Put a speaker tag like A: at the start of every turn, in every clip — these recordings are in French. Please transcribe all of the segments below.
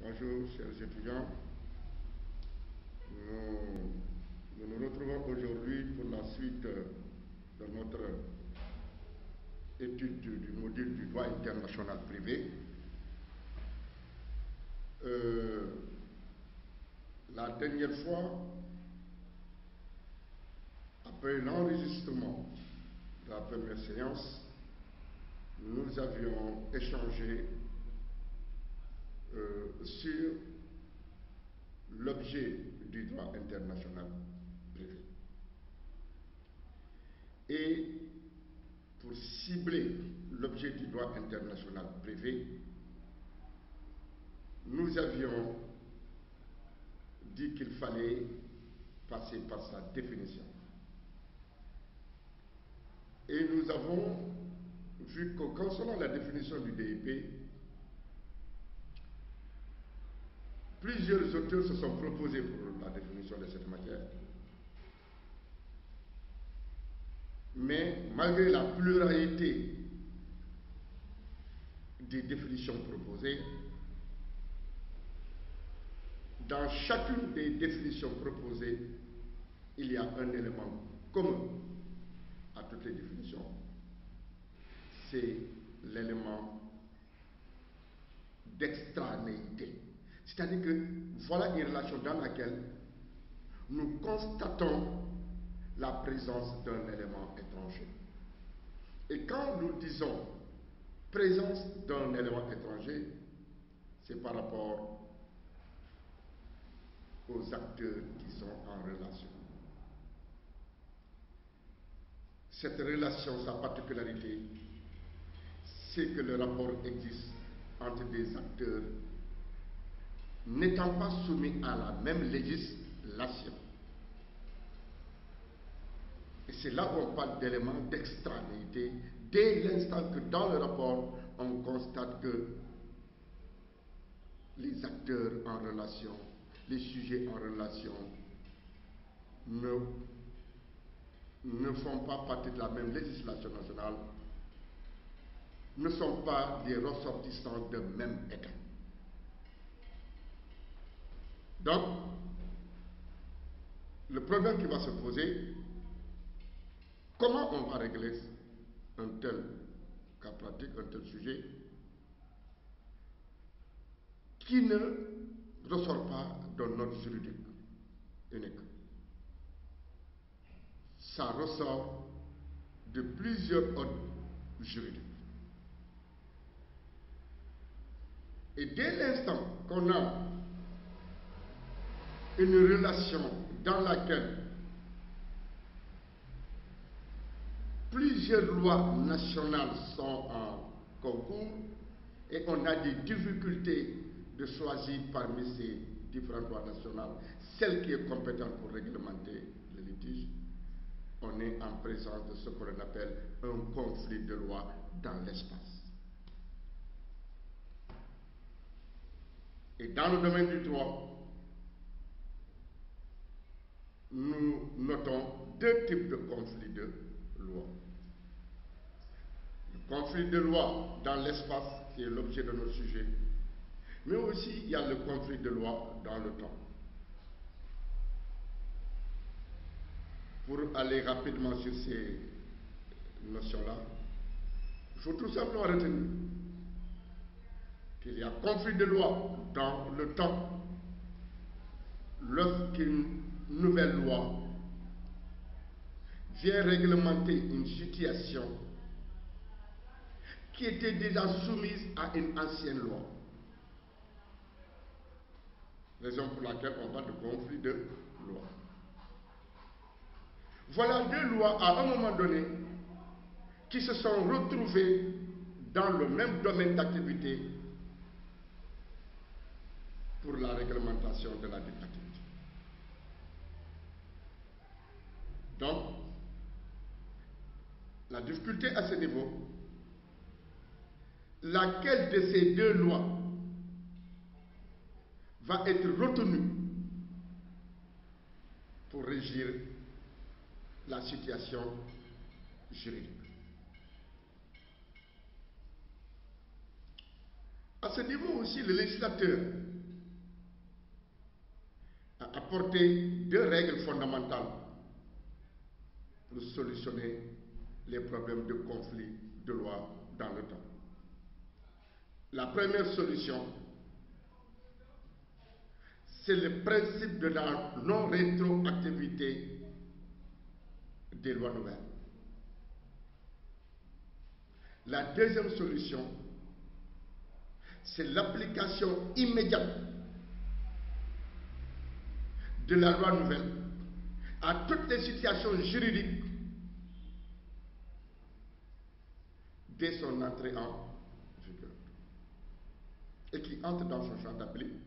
A: Bonjour, chers étudiants. Nous nous retrouvons aujourd'hui pour la suite de notre étude du module du droit international privé. La dernière fois, après l'enregistrement de la première séance, nous avions échangé sur l'objet du droit international privé. Et pour cibler l'objet du droit international privé, nous avions dit qu'il fallait passer par sa définition. Et nous avons vu que concernant la définition du DIP, plusieurs auteurs se sont proposés pour la définition de cette matière. Mais malgré la pluralité des définitions proposées, dans chacune des définitions proposées, il y a un élément commun à toutes les définitions. C'est l'élément d'extranéité. C'est-à-dire que voilà une relation dans laquelle nous constatons la présence d'un élément étranger. Et quand nous disons présence d'un élément étranger, c'est par rapport aux acteurs qui sont en relation. Cette relation, sa particularité, c'est que le rapport existe entre des acteurs n'étant pas soumis à la même législation. Et c'est là où on parle d'éléments d'extranéité, dès l'instant que dans le rapport, on constate que les acteurs en relation, les sujets en relation ne font pas partie de la même législation nationale, ne sont pas des ressortissants de même État. Donc, le problème qui va se poser, comment on va régler un tel cas pratique, un tel sujet, qui ne ressort pas d'un ordre juridique unique. Ça ressort de plusieurs ordres juridiques. Et dès l'instant qu'on a une relation dans laquelle plusieurs lois nationales sont en concours et on a des difficultés de choisir parmi ces différentes lois nationales celle qui est compétente pour réglementer le litige, on est en présence de ce que l'on appelle un conflit de loi dans l'espace. Et dans le domaine du droit, nous notons deux types de conflits de loi. Le conflit de loi dans l'espace, qui est l'objet de notre sujet, mais aussi il y a le conflit de loi dans le temps. Pour aller rapidement sur ces notions-là, il faut tout simplement retenir qu'il y a conflit de loi dans le temps lorsqu'une nouvelle loi vient réglementer une situation qui était déjà soumise à une ancienne loi. Raison pour laquelle on parle de conflit de loi. Voilà deux lois à un moment donné qui se sont retrouvées dans le même domaine d'activité pour la réglementation de la dite activité. Donc, la difficulté à ce niveau, laquelle de ces deux lois va être retenue pour régir la situation juridique. À ce niveau aussi, le législateur apporté deux règles fondamentales pour solutionner les problèmes de conflit de loi dans le temps. La première solution, c'est le principe de la non-rétroactivité des lois nouvelles. La deuxième solution, c'est l'application immédiate de la loi nouvelle à toutes les situations juridiques dès son entrée en vigueur et qui entre dans son champ d'application.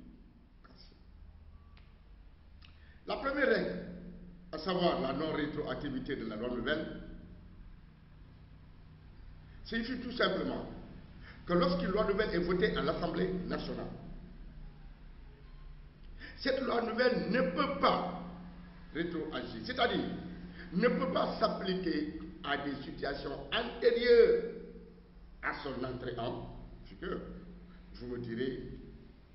A: La première règle, à savoir la non-rétroactivité de la loi nouvelle, signifie tout simplement que lorsqu'une loi nouvelle est votée à l'Assemblée nationale, cette loi nouvelle ne peut pas rétroagir, c'est-à-dire ne peut pas s'appliquer à des situations antérieures à son entrée en vigueur. Vous me direz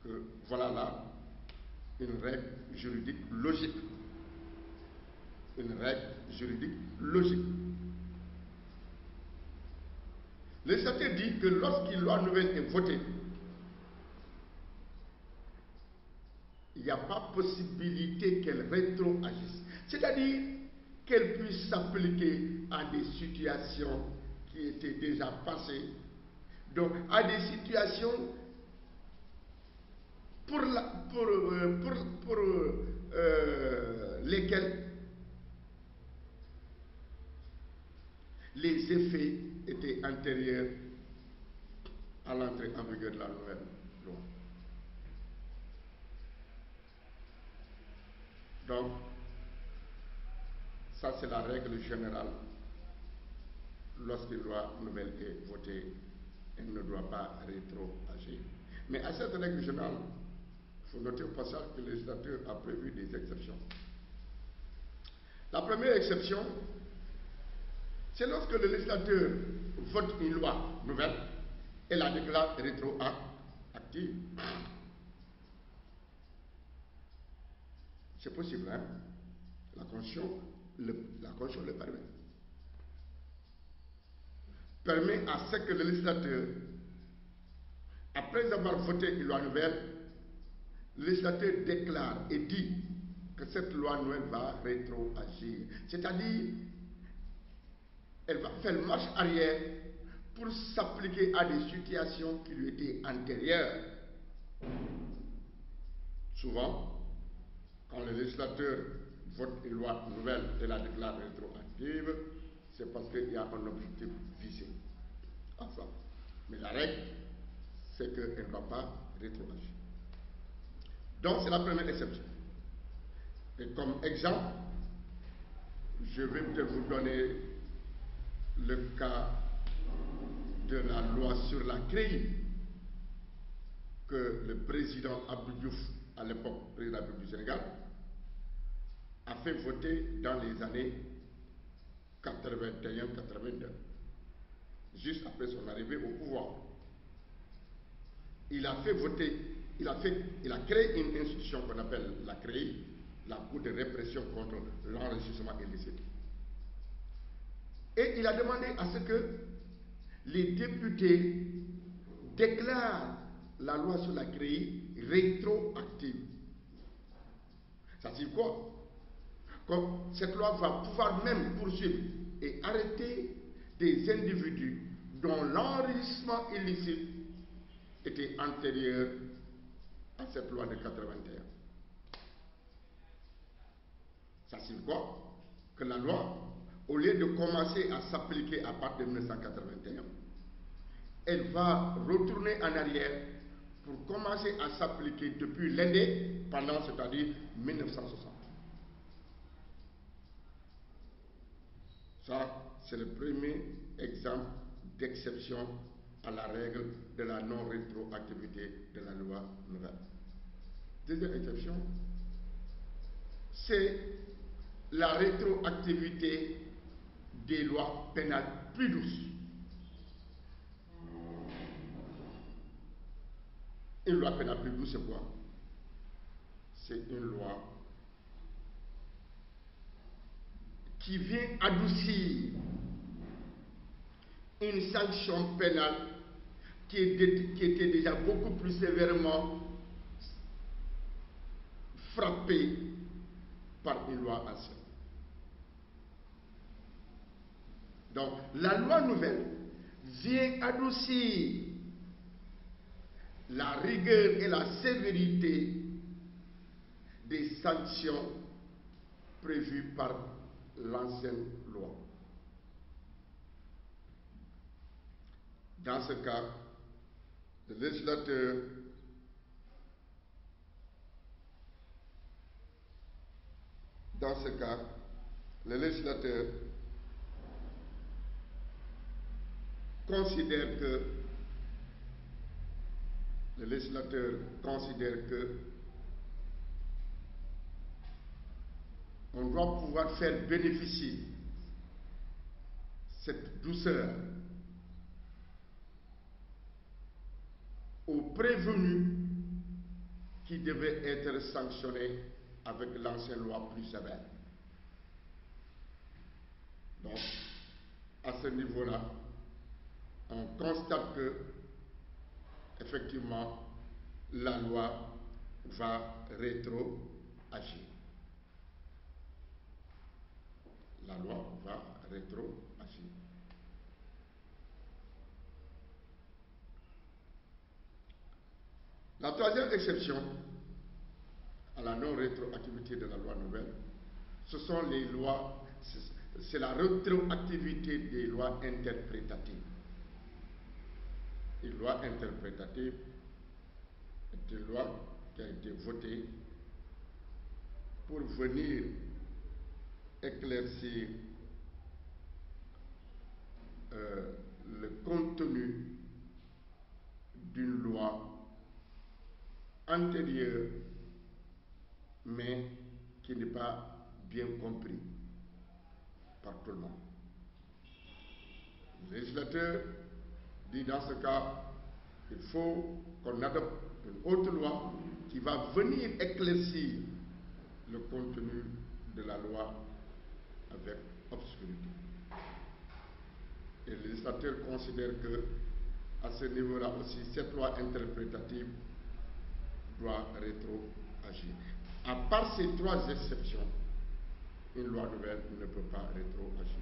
A: que voilà là une règle juridique logique. Une règle juridique logique. Le statut dit que lorsqu'une loi nouvelle est votée, il n'y a pas possibilité qu'elle rétroagisse. C'est-à-dire qu'elle puisse s'appliquer à des situations qui étaient déjà passées, donc à des situations pour lesquelles les effets étaient antérieurs à l'entrée en vigueur de la nouvelle loi. Donc, ça c'est la règle générale. Lorsqu'une loi nouvelle est votée, elle ne doit pas rétroagir. Mais à cette règle générale, il faut noter au passage que le législateur a prévu des exceptions. La première exception, c'est lorsque le législateur vote une loi nouvelle et la déclare rétroactive. C'est possible, hein? La Constitution le permet. Permet à ce que le législateur, après avoir voté une loi nouvelle, le législateur déclare et dit que cette loi nouvelle va rétroagir. C'est-à-dire, elle va faire marche arrière pour s'appliquer à des situations qui lui étaient antérieures. Souvent, quand le législateur vote une loi nouvelle et la déclare rétroactive, c'est parce qu'il y a un objectif visé à ça. Mais la règle, c'est qu'elle ne va pas rétroagir. Donc, c'est la première exception. Et comme exemple, je vais peut-être vous donner le cas de la loi sur la CREI que le président Abdou Diouf, à l'époque président du Sénégal, a fait voter dans les années 81-82, juste après son arrivée au pouvoir. Il a fait voter, il a créé une institution qu'on appelle la CREI, la Cour de répression contre l'enrichissement illicite. Et il a demandé à ce que les députés déclarent la loi sur la CREI rétroactive. Ça veut dire quoi? Comme cette loi va pouvoir même poursuivre et arrêter des individus dont l'enrichissement illicite était antérieur à cette loi de 81. Ça signifie quoi? Que la loi, au lieu de commencer à s'appliquer à partir de 1981, elle va retourner en arrière pour commencer à s'appliquer depuis l'indépendance, c'est-à-dire 1960. Ça, c'est le premier exemple d'exception à la règle de la non-rétroactivité de la loi nouvelle. Deuxième exception, c'est la rétroactivité des lois pénales plus douces. Une loi pénale plus douce, c'est quoi? C'est une loi qui vient adoucir une sanction pénale qui était déjà beaucoup plus sévèrement frappée par une loi ancienne. Donc, la loi nouvelle vient adoucir la rigueur et la sévérité des sanctions prévues par l'ancienne loi. Dans ce cas, le législateur considère que on doit pouvoir faire bénéficier cette douceur aux prévenus qui devaient être sanctionnés avec l'ancienne loi plus sévère. Donc, à ce niveau-là, on constate que, effectivement, la loi va rétroagir. La loi va rétroagir. La troisième exception à la non-rétroactivité de la loi nouvelle, ce sont les lois, c'est la rétroactivité des lois interprétatives. Une loi interprétative est une loi qui a été votée pour venir éclaircir le contenu d'une loi antérieure, mais qui n'est pas bien compris par tout le monde. Le législateur dit dans ce cas, il faut qu'on adopte une autre loi qui va venir éclaircir le contenu de la loi avec obscurité. Et le législateur considère que, à ce niveau-là aussi, cette loi interprétative doit rétroagir. À part ces trois exceptions, une loi nouvelle ne peut pas rétroagir.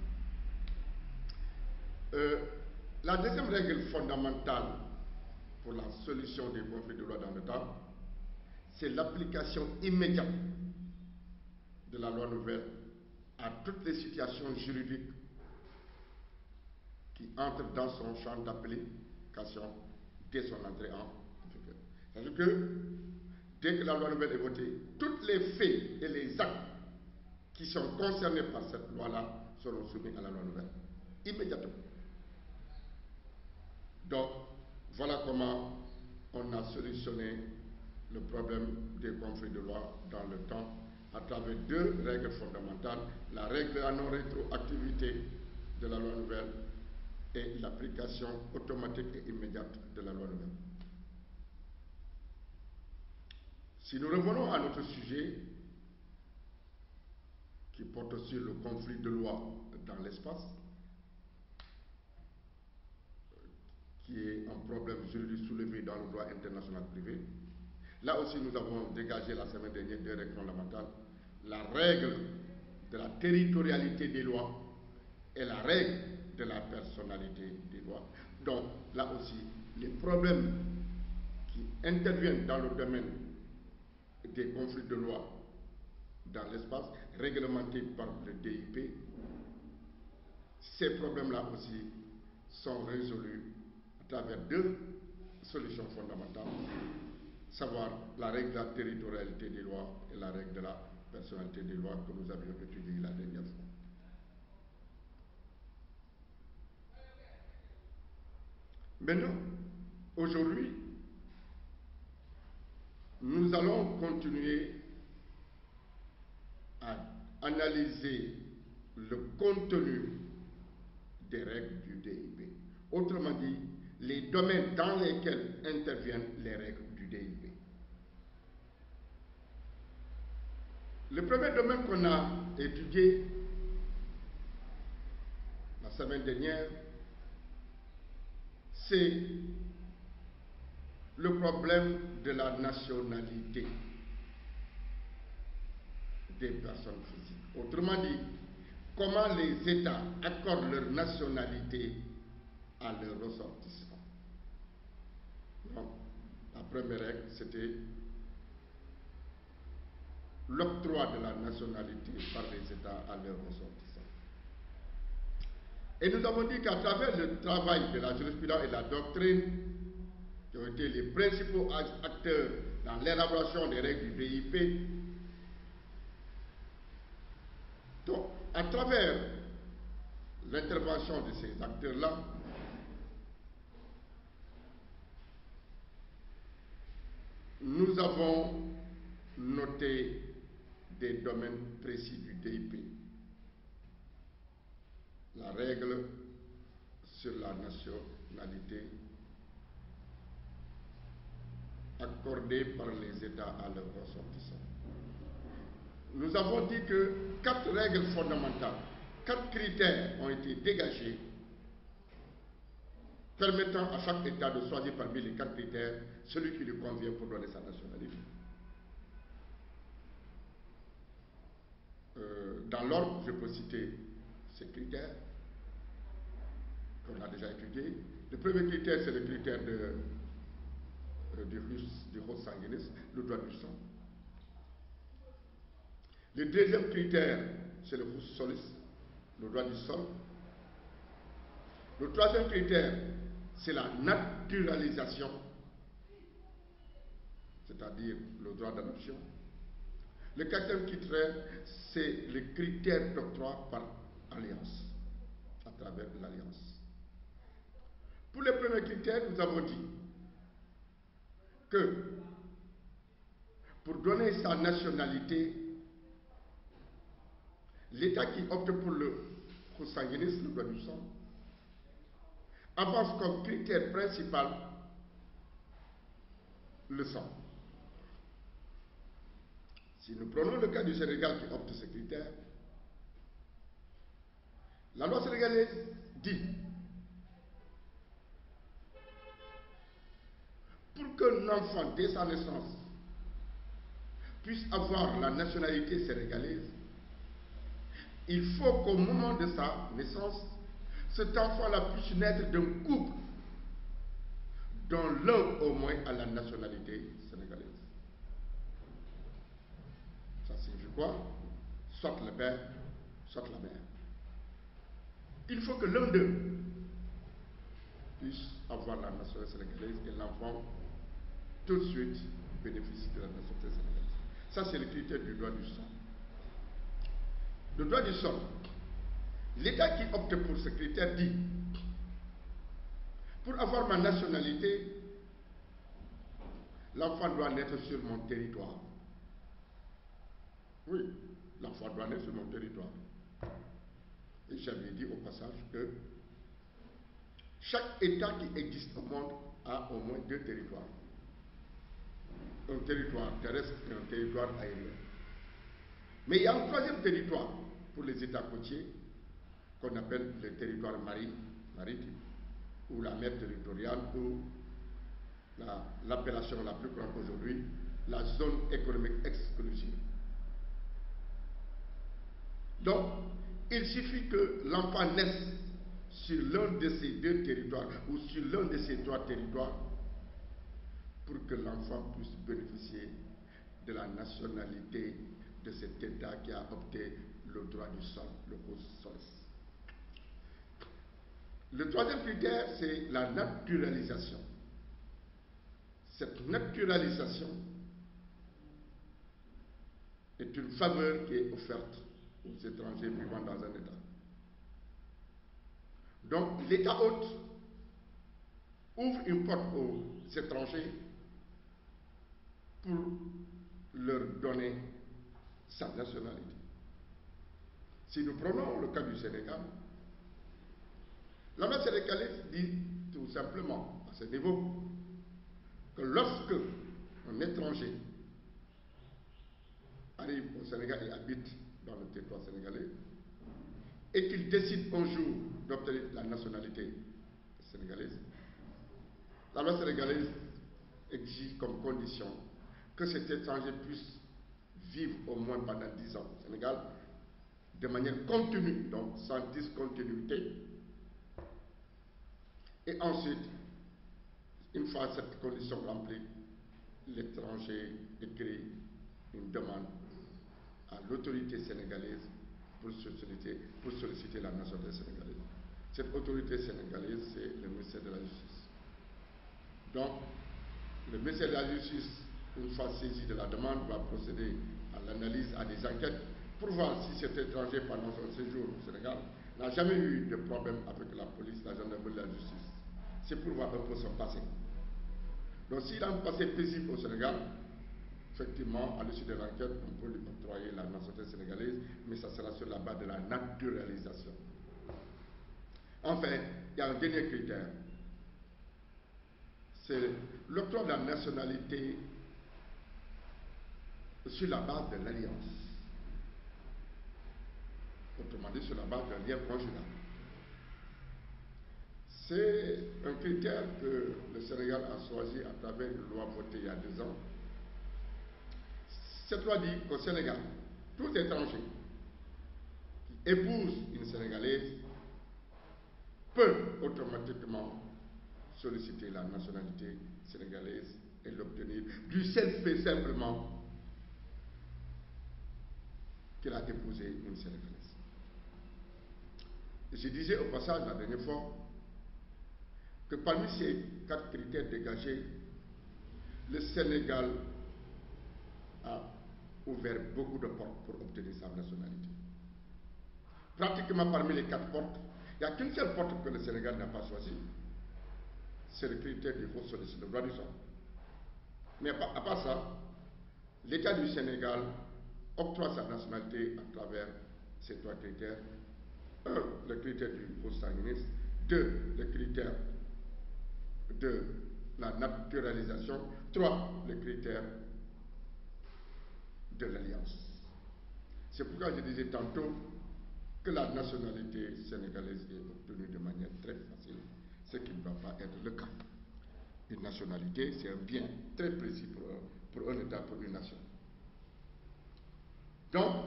A: La deuxième règle fondamentale pour la solution des conflits de loi dans le temps, c'est l'application immédiate de la loi nouvelle à toutes les situations juridiques qui entrent dans son champ d'application dès son entrée en vigueur. C'est-à-dire que, dès que la loi nouvelle est votée, tous les faits et les actes qui sont concernés par cette loi-là seront soumis à la loi nouvelle, immédiatement. Donc, voilà comment on a solutionné le problème des conflits de loi dans le temps à travers deux règles fondamentales, la règle de la non-rétroactivité de la loi nouvelle et l'application automatique et immédiate de la loi nouvelle. Si nous revenons à notre sujet, qui porte sur le conflit de loi dans l'espace, qui est un problème juridique soulevé dans le droit international privé, là aussi nous avons dégagé la semaine dernière deux règles fondamentales, la règle de la territorialité des lois et la règle de la personnalité des lois. Donc là aussi, les problèmes qui interviennent dans le domaine des conflits de loi dans l'espace, réglementés par le DIP, ces problèmes-là aussi sont résolus à travers deux solutions fondamentales, savoir la règle de la territorialité des lois et la règle de la personnalité des lois que nous avions étudiées la dernière fois. Maintenant, aujourd'hui, nous allons continuer à analyser le contenu des règles du DIP. Autrement dit, les domaines dans lesquels interviennent les règles du DIP. Le premier domaine qu'on a étudié, la semaine dernière, c'est le problème de la nationalité des personnes physiques. Autrement dit, comment les États accordent leur nationalité à leurs ressortissants. Donc, la première règle, c'était l'octroi de la nationalité par les États à leurs ressortissants. Et nous avons dit qu'à travers le travail de la jurisprudence et de la doctrine, qui ont été les principaux acteurs dans l'élaboration des règles du DIP, donc à travers l'intervention de ces acteurs-là, nous avons noté des domaines précis du DIP. La règle sur la nationalité accordée par les États à leurs ressortissants. Nous avons dit que 4 règles fondamentales, 4 critères ont été dégagés permettant à chaque État de choisir parmi les 4 critères celui qui lui convient pour donner sa nationalité. Dans l'ordre, je peux citer ces critères qu'on a déjà étudiés. Le premier critère, c'est le critère du hos sanguinis, le droit du sang. Le deuxième critère, c'est le hos solis, le droit du sol. Le troisième critère, c'est la naturalisation, c'est-à-dire le droit d'adoption. Le quatrième critère, c'est le critère d'octroi par alliance, à travers l'alliance. Pour le premier critère, nous avons dit que pour donner sa nationalité, l'État qui opte pour le consanguinisme, le droit du sang, avance comme critère principal le sang. Si nous prenons le cas du Sénégal qui opte ces critères, la loi sénégalaise dit pour qu'un enfant, dès sa naissance, puisse avoir la nationalité sénégalaise, il faut qu'au moment de sa naissance, cet enfant-là puisse naître d'un couple dont l'un au moins a la nationalité sénégalaise. Ça signifie quoi? Soit le père, soit la mère. Il faut que l'un d'eux puisse avoir la nationalité sénégalaise et l'enfant tout de suite bénéficie de la nationalité sénégalaise. Ça, c'est le critère du droit du sang. Le droit du sol. L'État qui opte pour ce critère dit, pour avoir ma nationalité, l'enfant doit naître sur mon territoire. Oui, l'enfant doit naître sur mon territoire. Et j'avais dit au passage que chaque État qui existe au monde a au moins 2 territoires. Un territoire terrestre et un territoire aérien. Mais il y a un troisième territoire pour les États côtiers qu'on appelle le territoire maritime, ou la mer territoriale, ou l'appellation la plus grande aujourd'hui, la zone économique exclusive. Donc, il suffit que l'enfant naisse sur l'un de ces 2 territoires ou sur l'un de ces 3 territoires pour que l'enfant puisse bénéficier de la nationalité de cet État qui a opté le droit du sol, le hos solis. Le troisième critère, c'est la naturalisation. Cette naturalisation est une faveur qui est offerte aux étrangers vivant dans un État. Donc, l'État hôte ouvre une porte aux étrangers pour leur donner sa nationalité. Si nous prenons le cas du Sénégal, la loi sénégalaise dit tout simplement à ce niveau que lorsque un étranger arrive au Sénégal et habite dans le territoire sénégalais et qu'il décide un jour d'obtenir la nationalité sénégalaise, la loi sénégalaise exige comme condition que cet étranger puisse vivre au moins pendant 10 ans au Sénégal de manière continue, donc sans discontinuité. Et ensuite, une fois cette condition remplie, l'étranger écrit une demande à l'autorité sénégalaise pour solliciter la nationalité sénégalaise. Cette autorité sénégalaise, c'est le ministère de la Justice. Donc, le ministère de la Justice, une fois saisi de la demande, va procéder à l'analyse, à des enquêtes, pour voir si cet étranger, pendant son séjour au Sénégal, n'a jamais eu de problème avec la police, la gendarmerie, la justice. C'est pour voir un peu son passé. Donc, s'il a un passé paisible au Sénégal, effectivement, à l'issue de l'enquête, on peut lui octroyer la nationalité sénégalaise, mais ça sera sur la base de la naturalisation. Enfin, il y a un dernier critère, c'est l'octroi de la nationalité sur la base de l'alliance. Autrement dit, sur la base d'un lien conjugal. C'est un critère que le Sénégal a choisi à travers une loi votée il y a 2 ans. Cette loi dit qu'au Sénégal, tout étranger qui épouse une Sénégalaise peut automatiquement solliciter la nationalité sénégalaise et l'obtenir du seul fait simplement qu'il a épousé une Sénégalaise. Et je disais au passage la dernière fois que parmi ces 4 critères dégagés, le Sénégal a ouvert beaucoup de portes pour obtenir sa nationalité. Pratiquement parmi les 4 portes, il n'y a qu'une seule porte que le Sénégal n'a pas choisie. C'est le critère du faux solliciteur, le droit du sol. Mais à part ça, l'État du Sénégal octroie sa nationalité à travers ces 3 critères. 1, le critère du faux sanguiniste. 2, le critère de la naturalisation. 3, le critère de l'alliance. C'est pourquoi je disais tantôt que la nationalité sénégalaise est obtenue de manière très facile, ce qui ne va pas être le cas. Une nationalité, c'est un bien très précis pour un État, pour une nation. Donc,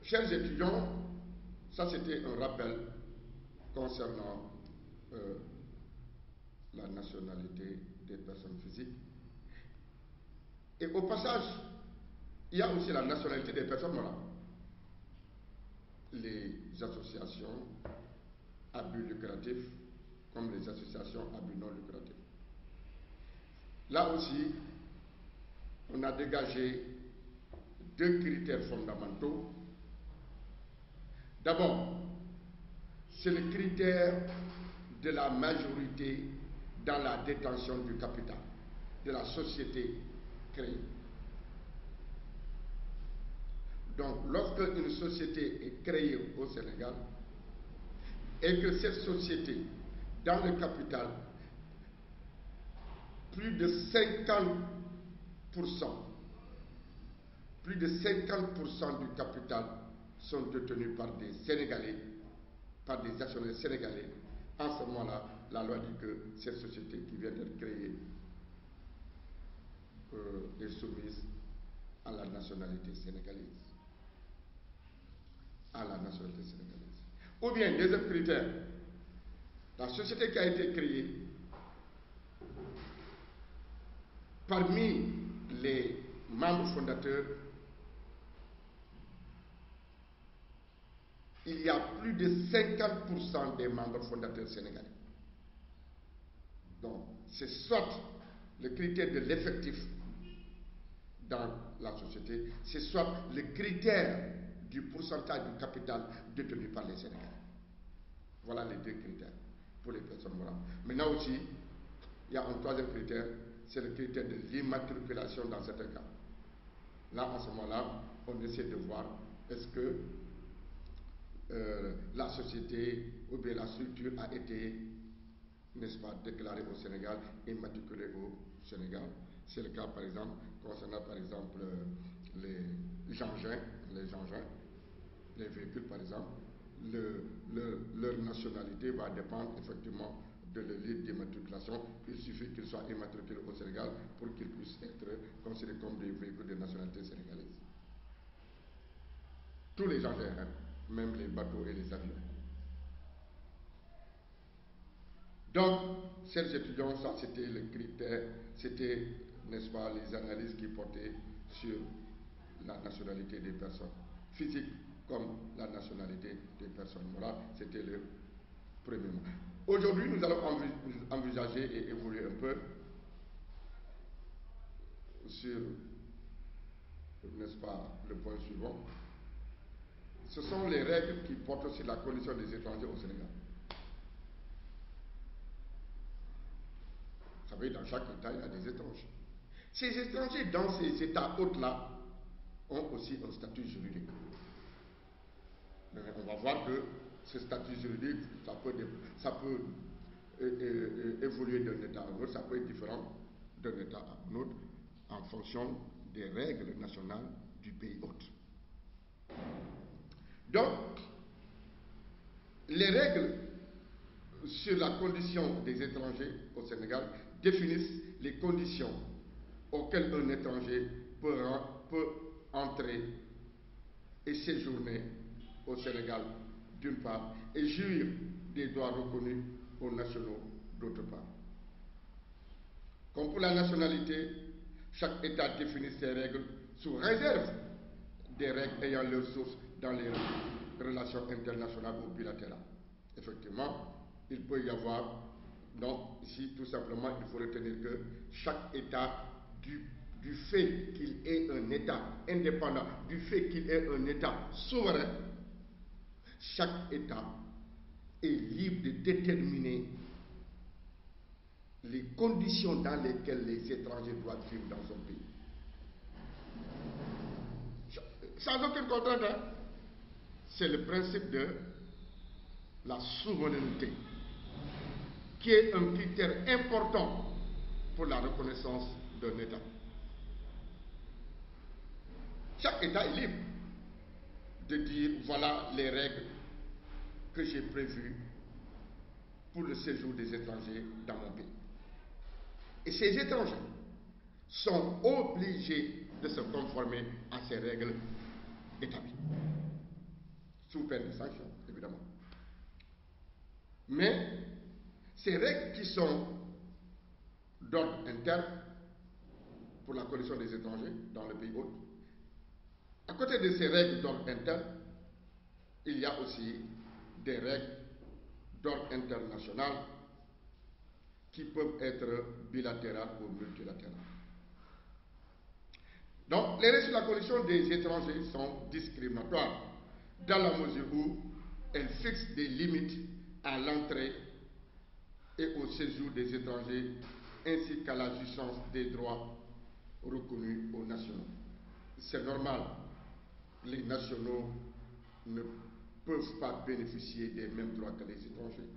A: chers étudiants, ça c'était un rappel concernant la nationalité des personnes physiques. Et au passage, il y a aussi la nationalité des personnes morales. Les associations à but lucratif, comme les associations à but non lucratif. Là aussi, on a dégagé 2 critères fondamentaux. D'abord, c'est le critère de la majorité dans la détention du capital de la société créée. Donc, lorsque une société est créée au Sénégal et que cette société, dans le capital, plus de 50% du capital sont détenus par des Sénégalais, par des actionnaires sénégalais. En ce moment-là, la loi dit que cette société qui vient d'être créée est soumise à la nationalité sénégalaise. À la nationalité sénégalaise. Ou bien, deuxième critère, la société qui a été créée, parmi les membres fondateurs, il y a plus de 50% des membres fondateurs sénégalais. Donc, c'est soit le critère de l'effectif dans la société, c'est soit le critère du pourcentage du capital détenu par les Sénégalais. Voilà les 2 critères pour les personnes morales. Maintenant aussi, il y a un 3e critère, c'est le critère de l'immatriculation dans certains cas. Là, en ce moment-là, on essaie de voir est-ce que la société ou bien la structure a été, n'est-ce pas, déclarée au Sénégal, immatriculée au Sénégal. C'est le cas, par exemple, concernant, par exemple, les engins, les véhicules, par exemple, leur nationalité va dépendre effectivement de leur lieu d'immatriculation. Il suffit qu'ils soient immatriculés au Sénégal pour qu'ils puissent être considérés comme des véhicules de nationalité sénégalaise. Tous les engins, même les bateaux et les avions. Donc, chers étudiants, ça c'était le critère, c'était, n'est-ce pas, les analyses qui portaient sur la nationalité des personnes physiques comme la nationalité des personnes morales. C'était le premier mot. Aujourd'hui, nous allons envisager et évoluer un peu sur, n'est-ce pas, le point suivant. Ce sont les règles qui portent sur la condition des étrangers au Sénégal. Vous savez, dans chaque État, il y a des étrangers. Ces étrangers, dans ces États hôtes-là, ont aussi un statut juridique. Mais on va voir que ce statut juridique, ça peut évoluer d'un État à un autre, ça peut être différent d'un État à un autre, en fonction des règles nationales du pays hôte. Donc, les règles sur la condition des étrangers au Sénégal définissent les conditions auxquelles un étranger peut entrer et séjourner au Sénégal d'une part et jouir des droits reconnus aux nationaux d'autre part. Comme pour la nationalité, chaque État définit ses règles sous réserve des règles ayant leur source dans les relations internationales ou bilatérales. Effectivement, il peut y avoir, donc ici tout simplement il faut retenir que chaque État, du fait qu'il est un État indépendant, du fait qu'il est un État souverain, chaque État est libre de déterminer les conditions dans lesquelles les étrangers doivent vivre dans son pays. Sans aucune contrainte, hein? C'est le principe de la souveraineté, qui est un critère important pour la reconnaissance d'un État. Chaque État est libre de dire voilà les règles que j'ai prévues pour le séjour des étrangers dans mon pays. Et ces étrangers sont obligés de se conformer à ces règles établies, sous peine de sanctions, évidemment. Mais ces règles qui sont d'ordre interne pour la condition des étrangers dans le pays hôte, à côté de ces règles d'ordre interne, il y a aussi des règles d'ordre international qui peuvent être bilatérales ou multilatérales. Donc, les règles sur la condition des étrangers sont discriminatoires dans la mesure où elles fixent des limites à l'entrée et au séjour des étrangers ainsi qu'à la jouissance des droits reconnus aux nationaux. C'est normal, les nationaux ne peuvent pas bénéficier des mêmes droits que les étrangers.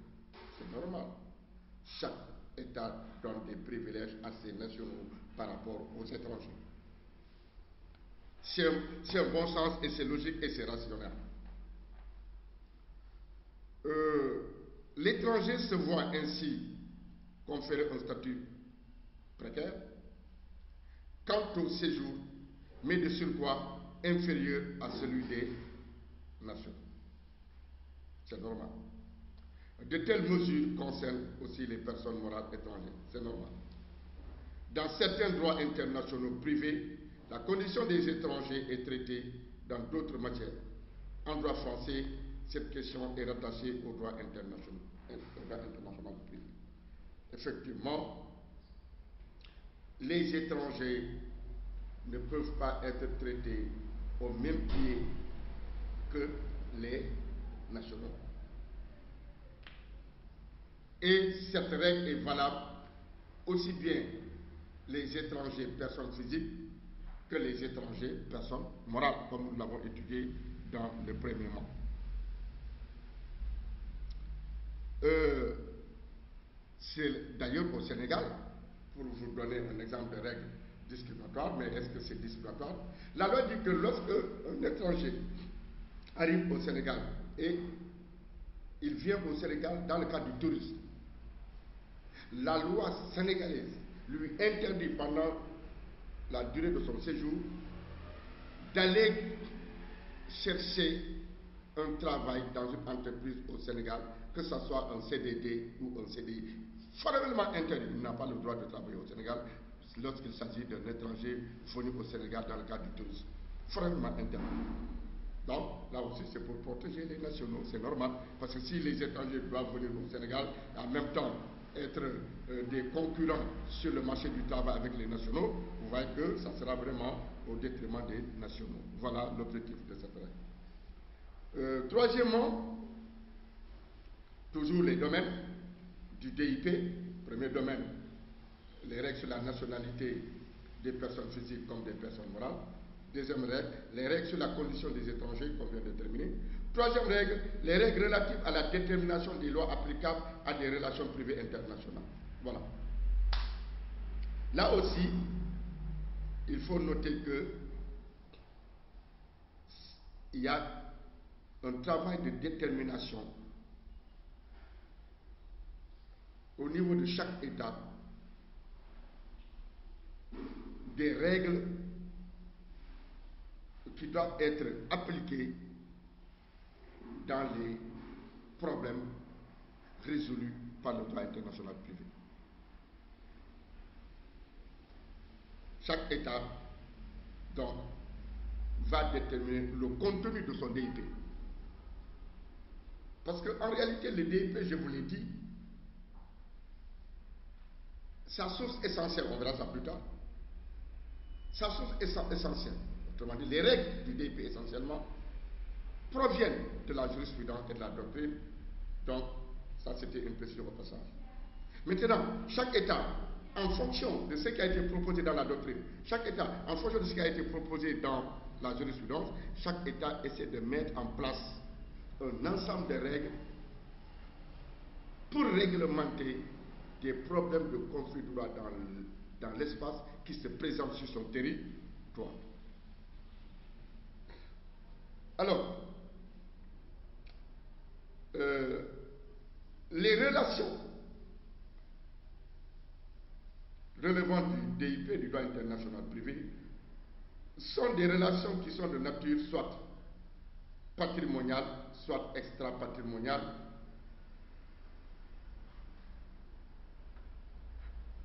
A: C'est normal. Chaque État donne des privilèges à ses nationaux par rapport aux étrangers. C'est un bon sens et c'est logique et c'est rationnel. L'étranger se voit ainsi conférer un statut précaire quant au séjour, mais de surcroît inférieur à celui des nationaux. C'est normal. De telles mesures concernent aussi les personnes morales étrangères. C'est normal. Dans certains droits internationaux privés, la condition des étrangers est traitée dans d'autres matières. En droit français, cette question est rattachée au droit international privé. Effectivement, les étrangers ne peuvent pas être traités au même pied que les nationaux. Et cette règle est valable aussi bien les étrangers personnes physiques que les étrangers personnes morales, comme nous l'avons étudié dans le premier mois. C'est d'ailleurs au Sénégal, pour vous donner un exemple de règle discriminatoire, mais est-ce que c'est discriminatoire? La loi dit que lorsque un étranger arrive au Sénégal et il vient au Sénégal dans le cadre du tourisme. La loi sénégalaise lui interdit pendant la durée de son séjour d'aller chercher un travail dans une entreprise au Sénégal, que ce soit un CDD ou un CDI. Formellement interdit, il n'a pas le droit de travailler au Sénégal lorsqu'il s'agit d'un étranger venu au Sénégal dans le cadre du tourisme. Formellement interdit. Donc, là aussi, c'est pour protéger les nationaux, c'est normal, parce que si les étrangers doivent venir au Sénégal, en même temps être des concurrents sur le marché du travail avec les nationaux, vous voyez que ça sera vraiment au détriment des nationaux. Voilà l'objectif de cette règle. Troisièmement, toujours les domaines du DIP. Premier domaine, les règles sur la nationalité des personnes physiques comme des personnes morales. Deuxième règle, les règles sur la condition des étrangers qu'on vient de terminer. Troisième règle, les règles relatives à la détermination des lois applicables à des relations privées internationales. Voilà. Là aussi, il faut noter que il y a un travail de détermination au niveau de chaque État des règles qui doivent être appliquées dans les problèmes résolus par le droit international privé. Chaque État, donc, va déterminer le contenu de son DIP. Parce qu'en réalité, le DIP, je vous l'ai dit, sa source essentielle, on verra ça plus tard, sa source essentielle, autrement dit, les règles du DIP essentiellement, proviennent de la jurisprudence et de la doctrine. Donc, ça c'était une précision au passage. Maintenant, chaque État, en fonction de ce qui a été proposé dans la doctrine, chaque État, en fonction de ce qui a été proposé dans la jurisprudence, chaque État essaie de mettre en place un ensemble de règles pour réglementer des problèmes de conflit de droit dans l'espace qui se présentent sur son territoire. Alors, les relations relevant du DIP, du droit international privé, sont des relations qui sont de nature soit patrimoniale, soit extra-patrimoniale,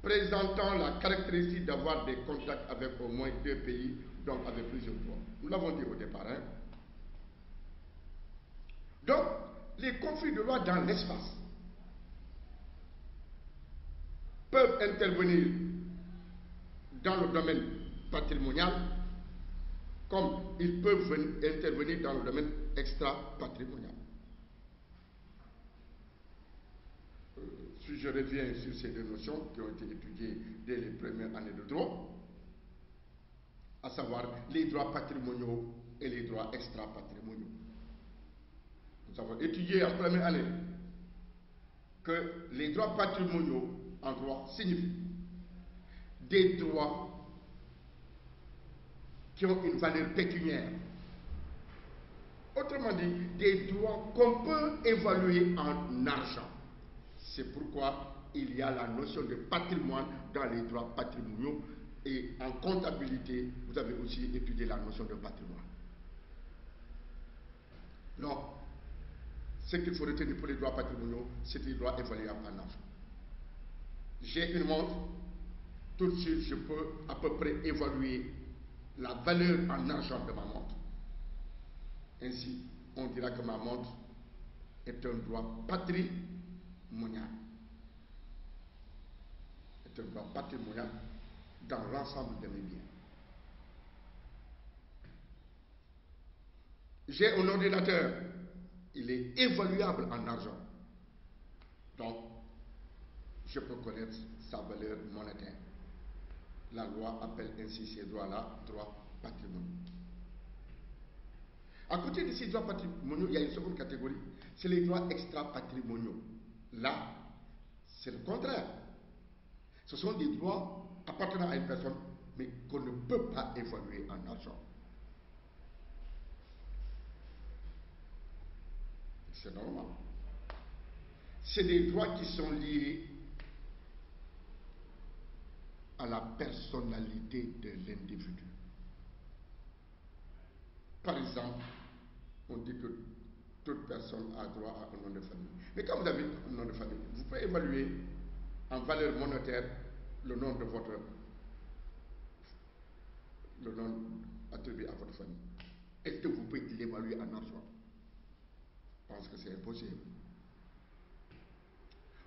A: présentant la caractéristique d'avoir des contacts avec au moins deux pays, donc avec plusieurs droits. Nous l'avons dit au départ. Hein? Donc, les conflits de loi dans l'espace peuvent intervenir dans le domaine patrimonial, comme ils peuvent intervenir dans le domaine extra-patrimonial. Si je reviens sur ces deux notions qui ont été étudiées dès les premières années de droit, à savoir les droits patrimoniaux et les droits extra-patrimoniaux. Nous avons étudié en première année que les droits patrimoniaux en droit signifient des droits qui ont une valeur pécuniaire. Autrement dit, des droits qu'on peut évaluer en argent. C'est pourquoi il y a la notion de patrimoine dans les droits patrimoniaux, et en comptabilité, vous avez aussi étudié la notion de patrimoine. Donc, ce qu'il faut retenir pour les droits patrimoniaux, c'est les droits évaluables en argent. J'ai une montre, tout de suite je peux à peu près évaluer la valeur en argent de ma montre. Ainsi, on dira que ma montre est un droit patrimonial. C'est un droit patrimonial dans l'ensemble de mes biens. J'ai un ordinateur, il est évaluable en argent. Donc, je peux connaître sa valeur monétaire. La loi appelle ainsi ces droits-là droits patrimoniaux. À côté de ces droits patrimoniaux, il y a une seconde catégorie, c'est les droits extra-patrimoniaux. Là, c'est le contraire. Ce sont des droits appartenant à une personne, mais qu'on ne peut pas évaluer en argent. C'est normal. c'est des droits qui sont liés à la personnalité de l'individu. Par exemple, on dit que toute personne a droit à un nom de famille. Mais quand vous avez un nom de famille, vous pouvez évaluer en valeur monétaire le nom attribué à votre famille. Est-ce que vous pouvez l'évaluer en argent? Je pense que c'est impossible.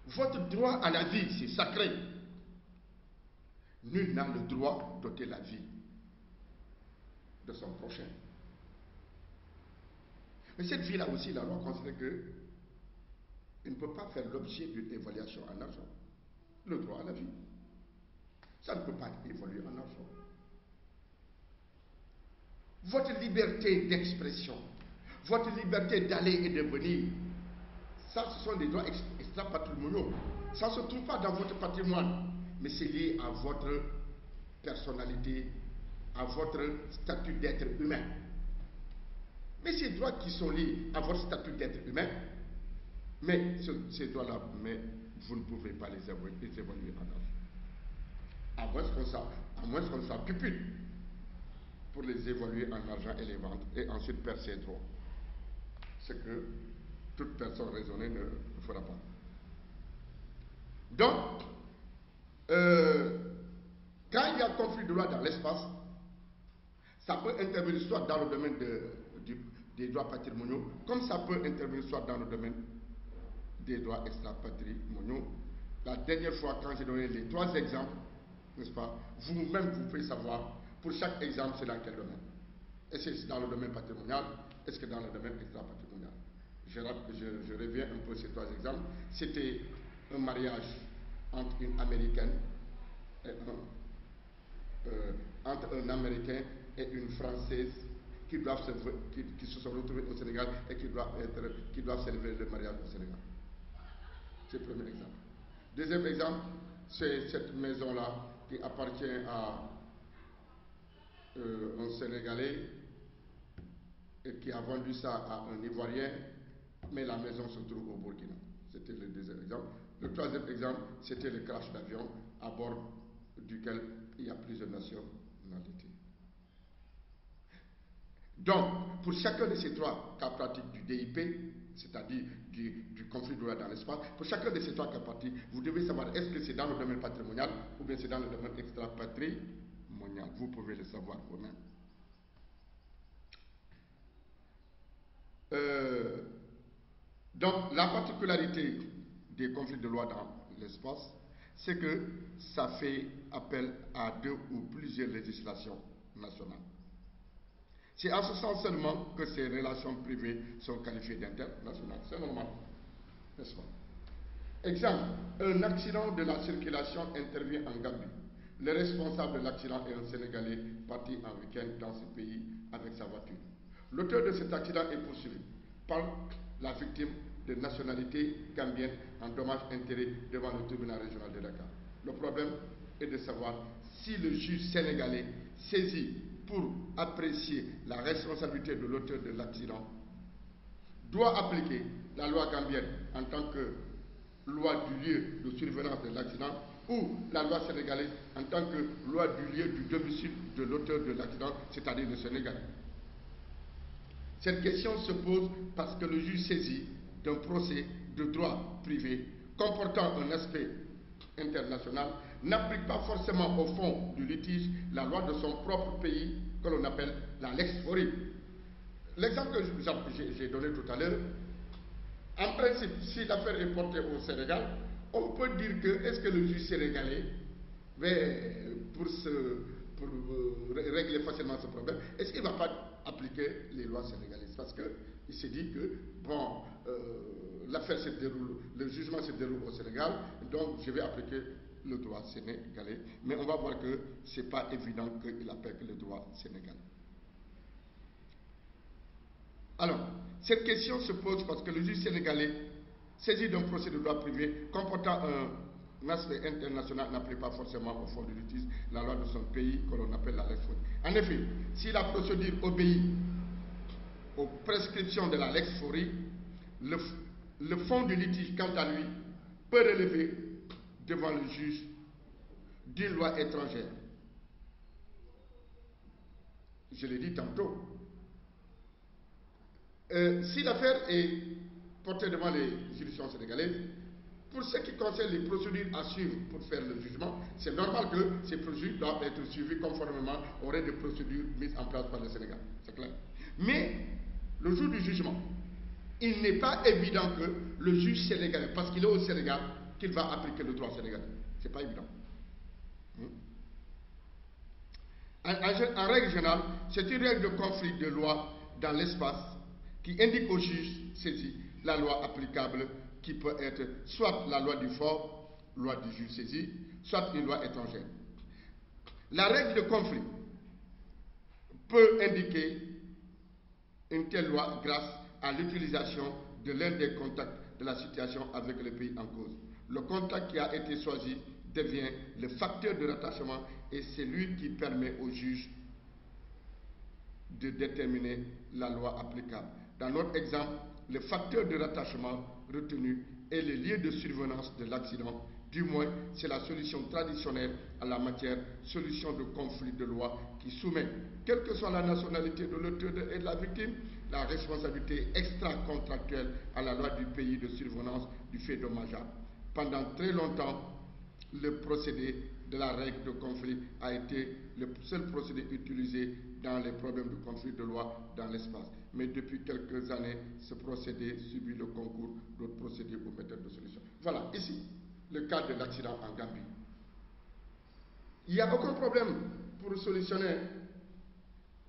A: Votre droit à la vie, c'est sacré. Nul n'a le droit d'ôter la vie de son prochain. Mais cette vie-là aussi, la loi considère qu'il ne peut pas faire l'objet d'une évaluation en argent. Le droit à la vie, ça ne peut pas être évalué en argent. Votre liberté d'expression, votre liberté d'aller et de venir, ça, ce sont des droits extra-patrimoniaux. Ça ne se trouve pas dans votre patrimoine, mais c'est lié à votre personnalité, à votre statut d'être humain. Mais ces droits qui sont liés à votre statut d'être humain, mais ces droits-là, mais vous ne pouvez pas les évaluer en argent. À moins qu'on soit cupide pour les évaluer en argent et les vendre, et ensuite perdre ses droits. Ce que toute personne raisonnée ne fera pas. Donc, quand il y a conflit de loi dans l'espace, ça peut intervenir soit dans le domaine des droits patrimoniaux, comme ça peut intervenir soit dans le domaine des droits extra-patrimoniaux. La dernière fois, quand j'ai donné les 3 exemples, n'est-ce pas, vous-même, vous pouvez savoir, pour chaque exemple, c'est dans quel domaine. Est-ce que c'est dans le domaine patrimonial? Est-ce que dans le domaine extra-patrimonial? Je reviens un peu sur 3 exemples. C'était un mariage entre une Américaine et entre un Américain et une Française qui se sont retrouvés au Sénégal et qui doivent célébrer le mariage au Sénégal. C'est le premier exemple. Deuxième exemple, c'est cette maison-là qui appartient à un Sénégalais et qui a vendu ça à un Ivoirien, mais la maison se trouve au Burkina. C'était le deuxième exemple. Le troisième exemple, c'était le crash d'avion à bord duquel il y a plusieurs nationalités. Donc, pour chacun de ces 3 cas pratiques du DIP, c'est-à-dire du conflit de loi dans l'espace, pour chacun de ces 3 cas pratiques, vous devez savoir est-ce que c'est dans le domaine patrimonial ou bien c'est dans le domaine extra-patrimonial. Vous pouvez le savoir vous-même. Donc, la particularité des conflits de loi dans l'espace, c'est que ça fait appel à 2 ou plusieurs législations nationales. C'est en ce sens seulement que ces relations privées sont qualifiées d'internationales. C'est normal, n'est-ce pas? Exemple, un accident de la circulation intervient en Gambie. Le responsable de l'accident est un Sénégalais parti en week-end dans ce pays avec sa voiture. L'auteur de cet accident est poursuivi par la victime de nationalité gambienne en dommages-intérêts devant le tribunal régional de Dakar. Le problème est de savoir si le juge sénégalais saisi pour apprécier la responsabilité de l'auteur de l'accident doit appliquer la loi gambienne en tant que loi du lieu de survenance de l'accident ou la loi sénégalaise en tant que loi du lieu du domicile de l'auteur de l'accident, c'est-à-dire le Sénégal. Cette question se pose parce que le juge saisi d'un procès de droit privé comportant un aspect international n'applique pas forcément au fond du litige la loi de son propre pays que l'on appelle la lex fori. L'exemple que j'ai donné tout à l'heure, en principe, si l'affaire est portée au Sénégal, on peut dire que est-ce que le juge sénégalais, pour régler facilement ce problème, est-ce qu'il ne va pas appliquer les lois sénégalaises? Parce qu'il s'est dit que, bon, l'affaire se déroule, le jugement se déroule au Sénégal, donc je vais appliquer le droit sénégalais. Mais on va voir que ce n'est pas évident qu'il applique le droit sénégalais. Alors, cette question se pose parce que le juge sénégalais, saisi d'un procès de droit privé comportant un aspect international, n'applique pas forcément au fond du litige la loi de son pays que l'on appelle la lex fori. En effet, si la procédure obéit aux prescriptions de la lex fori, le fond du litige, quant à lui, peut relever devant le juge d'une loi étrangère. Je l'ai dit tantôt. Si l'affaire est portée devant les juridictions sénégalaises, pour ce qui concerne les procédures à suivre pour faire le jugement, c'est normal que ces procédures doivent être suivies conformément aux règles de procédure mises en place par le Sénégal. C'est clair. Mais le jour du jugement, il n'est pas évident que le juge sénégalais, parce qu'il est au Sénégal, qu'il va appliquer le droit sénégalais. C'est pas évident. En règle générale, c'est une règle de conflit de loi dans l'espace qui indique au juge saisi la loi applicable qui peut être soit la loi du fort, loi du juge saisi, soit une loi étrangère. La règle de conflit peut indiquer une telle loi grâce à l'utilisation de l'un des contacts de la situation avec le pays en cause. Le contact qui a été choisi devient le facteur de rattachement et c'est lui qui permet au juge de déterminer la loi applicable. Dans notre exemple, le facteur de rattachement retenu est le lieu de survenance de l'accident. Du moins, c'est la solution traditionnelle à la matière, solution de conflit de loi qui soumet, quelle que soit la nationalité de l'auteur et de la victime, la responsabilité extra-contractuelle à la loi du pays de survenance du fait dommageable. Pendant très longtemps, le procédé de la règle de conflit a été le seul procédé utilisé dans les problèmes de conflit de loi dans l'espace. Mais depuis quelques années, ce procédé subit le concours d'autres procédés ou méthodes de solution. Voilà, ici, le cas de l'accident en Gambie. Il n'y a aucun problème pour solutionner.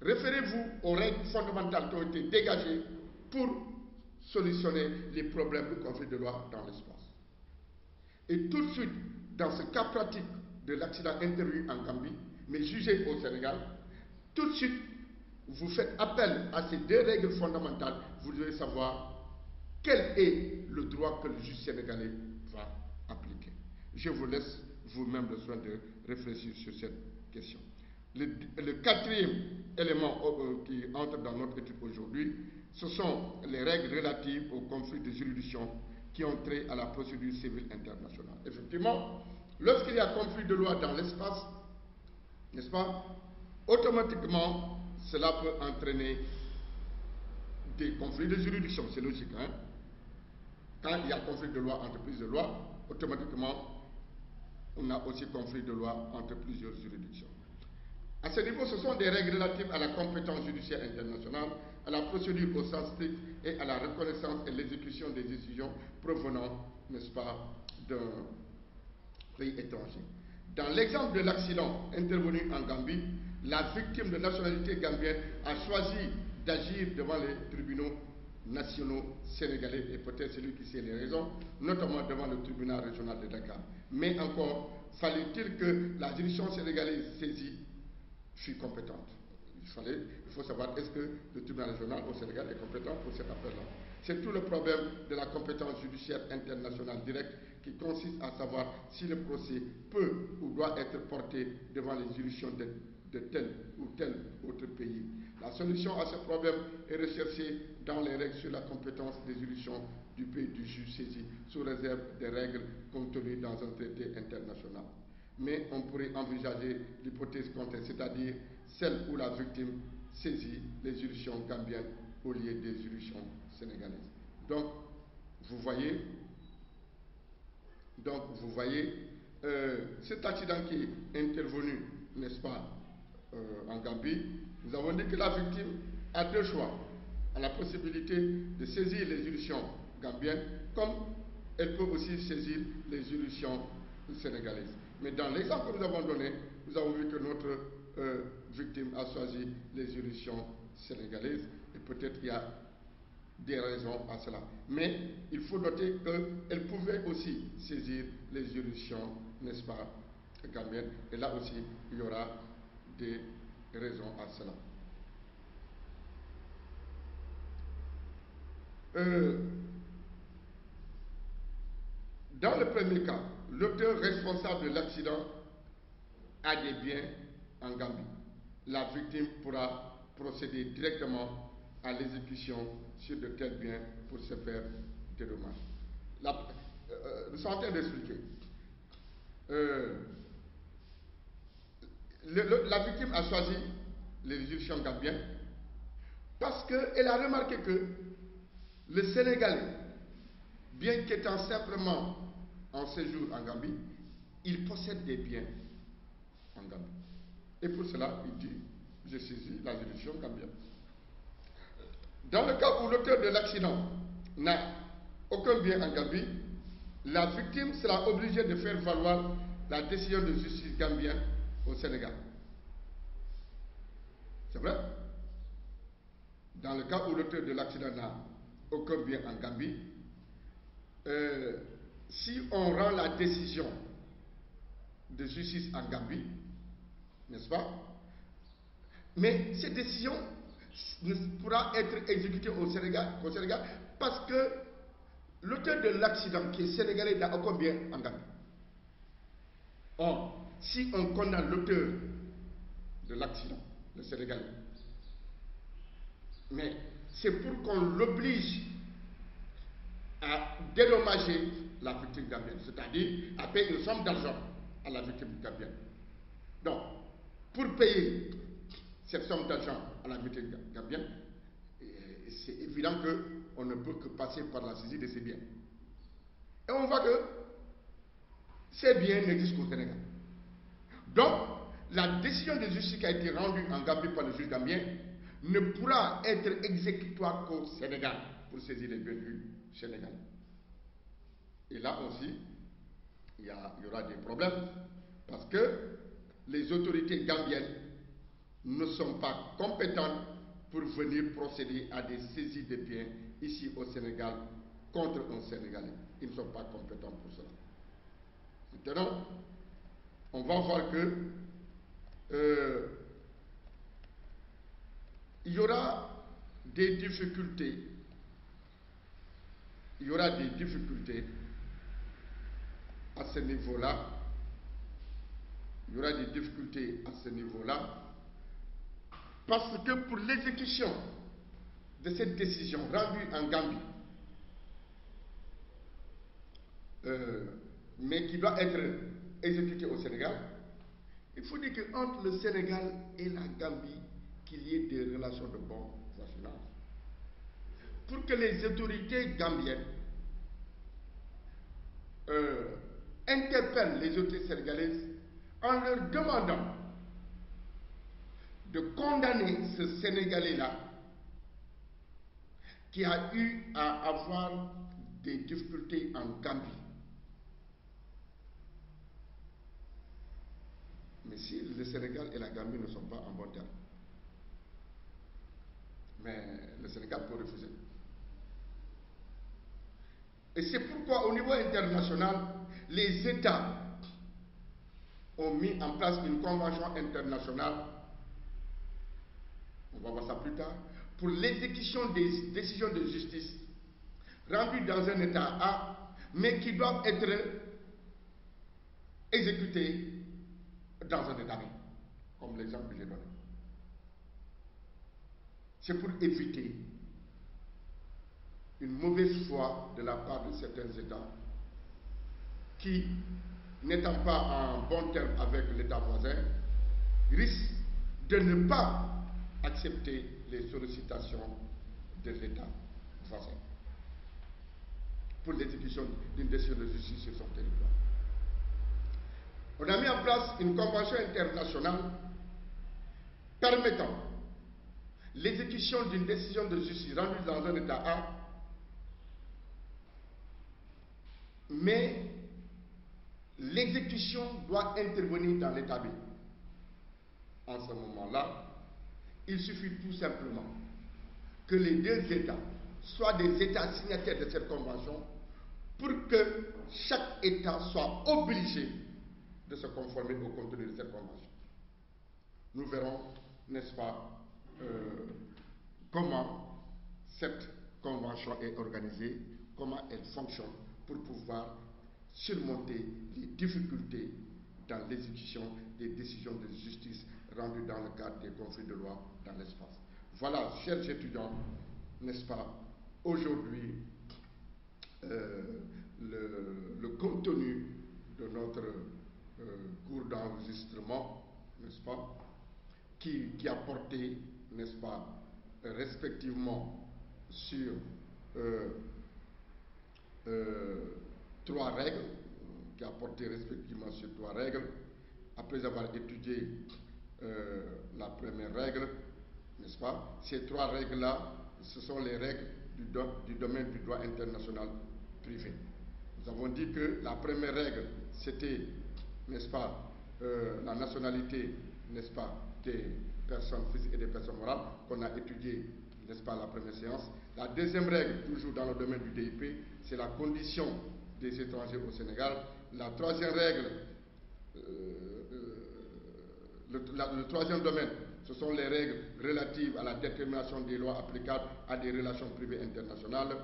A: Référez-vous aux règles fondamentales qui ont été dégagées pour solutionner les problèmes de conflit de loi dans l'espace. Et tout de suite, dans ce cas pratique de l'accident intervenu en Gambie, mais jugé au Sénégal, tout de suite, vous faites appel à ces deux règles fondamentales, vous devez savoir quel est le droit que le juge sénégalais va appliquer. Je vous laisse vous-même le soin de réfléchir sur cette question. Le quatrième élément qui entre dans notre étude aujourd'hui, ce sont les règles relatives aux conflits de juridiction qui ont trait à la procédure civile internationale. Effectivement, lorsqu'il y a conflit de loi dans l'espace, n'est-ce pas, automatiquement, cela peut entraîner des conflits de juridiction, c'est logique. Hein? Quand il y a conflit de loi entre plusieurs lois, automatiquement, on a aussi conflit de loi entre plusieurs juridictions. À ce niveau, ce sont des règles relatives à la compétence judiciaire internationale, à la procédure au sens strict et à la reconnaissance et l'exécution des décisions provenant, n'est-ce pas, d'un pays étranger. Dans l'exemple de l'accident intervenu en Gambie, la victime de nationalité gambienne a choisi d'agir devant les tribunaux nationaux sénégalais et peut-être celui qui sait les raisons, notamment devant le tribunal régional de Dakar. Mais encore, fallait-il que la juridiction sénégalaise saisie fût compétente. Il faut savoir, est-ce que le tribunal régional au Sénégal est compétent pour cette affaire-là? C'est tout le problème de la compétence judiciaire internationale directe qui consiste à savoir si le procès peut ou doit être porté devant les juridictions de tel ou tel autre pays. La solution à ce problème est recherchée dans les règles sur la compétence des juridictions du pays du juge saisi, sous réserve des règles contenues dans un traité international. Mais on pourrait envisager l'hypothèse contraire, c'est-à-dire celle où la victime saisit les juridictions gambiennes au lieu des juridictions sénégalaises. Donc, vous voyez, cet accident qui est intervenu, n'est-ce pas, en Gambie, nous avons dit que la victime a deux choix. Elle a la possibilité de saisir les juridictions gambiennes, comme elle peut aussi saisir les juridictions sénégalaises. Mais dans l'exemple que nous avons donné, nous avons vu que notre victime a choisi les juridictions sénégalaises et peut-être il y a des raisons à cela. Mais il faut noter qu'elle pouvait aussi saisir les juridictions, n'est-ce pas, gambiennes. Et là aussi, il y aura des raisons à cela. Dans le premier cas, l'auteur responsable de l'accident a des biens en Gambie. La victime pourra procéder directement à l'exécution sur de tels biens pour se faire dédommage. Nous sommes en train d'expliquer. La victime a choisi les juridictions gambiennes parce qu'elle a remarqué que le Sénégalais, bien qu'étant simplement en séjour en Gambie, il possède des biens en Gambie. Et pour cela, il dit, j'ai saisi la juridiction gambienne. Dans le cas où l'auteur de l'accident n'a aucun bien en Gambie, la victime sera obligée de faire valoir la décision de justice gambienne au Sénégal. C'est vrai? Dans le cas où l'auteur de l'accident n'a aucun bien en Gambie, si on rend la décision de justice en Gambie, n'est-ce pas? Mais cette décision ne pourra être exécutée au Sénégal parce que l'auteur de l'accident qui est sénégalais n'a aucun bien en Gambie. Or, si on condamne l'auteur de l'accident, le Sénégalais, mais c'est pour qu'on l'oblige à dédommager la victime gambienne, c'est-à-dire à payer une somme d'argent à la victime gambienne. Donc, pour payer cette somme d'argent à la victime gambienne, c'est évident qu'on ne peut que passer par la saisie de ces biens. Et on voit que ces biens n'existent qu'au Sénégal. Donc, la décision de justice qui a été rendue en Gambie par le juge gambien ne pourra être exécutoire qu'au Sénégal pour saisir les biens du Sénégal. Et là aussi, il y aura des problèmes parce que les autorités gambiennes ne sont pas compétentes pour venir procéder à des saisies de biens ici au Sénégal contre un Sénégalais. Ils ne sont pas compétents pour cela. Maintenant, on va voir que il y aura des difficultés. Il y aura des difficultés à ce niveau-là. Il y aura des difficultés à ce niveau-là parce que pour l'exécution de cette décision rendue en Gambie, mais qui doit être exécutée au Sénégal, il faut dire qu'entre le Sénégal et la Gambie, qu'il y ait des relations de bon voisinage. Pour que les autorités gambiennes interpellent les autorités sénégalaises en leur demandant de condamner ce Sénégalais-là qui a eu à avoir des difficultés en Gambie. Mais si le Sénégal et la Gambie ne sont pas en bon terme, mais le Sénégal peut refuser. Et c'est pourquoi au niveau international, les États ont mis en place une convention internationale, on va voir ça plus tard, pour l'exécution des décisions de justice rendues dans un État A, mais qui doivent être exécutées dans un État B, comme l'exemple que j'ai donné. C'est pour éviter une mauvaise foi de la part de certains États qui, n'étant pas en bon terme avec l'État voisin, risquent de ne pas accepter les sollicitations de l'État voisin pour l'exécution d'une décision de justice sur son territoire. On a mis en place une convention internationale permettant l'exécution d'une décision de justice rendue dans un État A, mais l'exécution doit intervenir dans l'État B. En ce moment-là, il suffit tout simplement que les deux États soient des États signataires de cette convention pour que chaque État soit obligé de se conformer au contenu de cette convention. Nous verrons, n'est-ce pas, comment cette convention est organisée, comment elle fonctionne pour pouvoir surmonter les difficultés dans l'exécution des décisions de justice rendues dans le cadre des conflits de loi dans l'espace. Voilà, chers étudiants, n'est-ce pas, aujourd'hui, le contenu de notre cours d'enregistrement, n'est-ce pas, qui a porté, n'est-ce pas, respectivement sur trois règles, qui a porté respectivement sur trois règles. Après avoir étudié la première règle, n'est-ce pas, ces trois règles-là, ce sont les règles du domaine du droit international privé. Nous avons dit que la première règle, c'était, n'est-ce pas, la nationalité, n'est-ce pas, des personnes physiques et des personnes morales, qu'on a étudié, n'est-ce pas, à la première séance. La deuxième règle, toujours dans le domaine du DIP, c'est la condition des étrangers au Sénégal. La troisième règle, le troisième domaine, ce sont les règles relatives à la détermination des lois applicables à des relations privées internationales,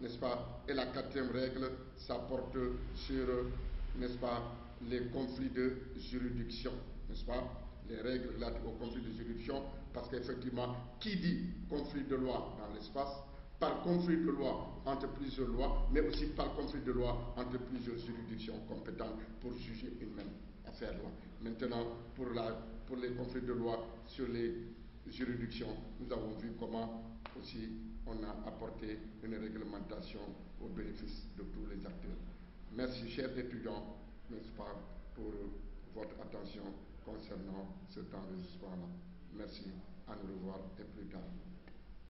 A: n'est-ce pas? Et la quatrième règle, ça porte sur, n'est-ce pas, les conflits de juridiction, n'est-ce pas? Les règles relatives aux conflits de juridiction, parce qu'effectivement, qui dit conflit de loi dans l'espace, par conflit de loi entre plusieurs lois, mais aussi par conflit de loi entre plusieurs juridictions compétentes pour juger une même affaire-là. Maintenant, pour les conflits de loi sur les juridictions, nous avons vu comment aussi on a apporté une réglementation au bénéfice de tous les acteurs. Merci, chers étudiants, n'est-ce pas, pour votre attention concernant cet enregistrement-là. Merci, à nous revoir et plus tard.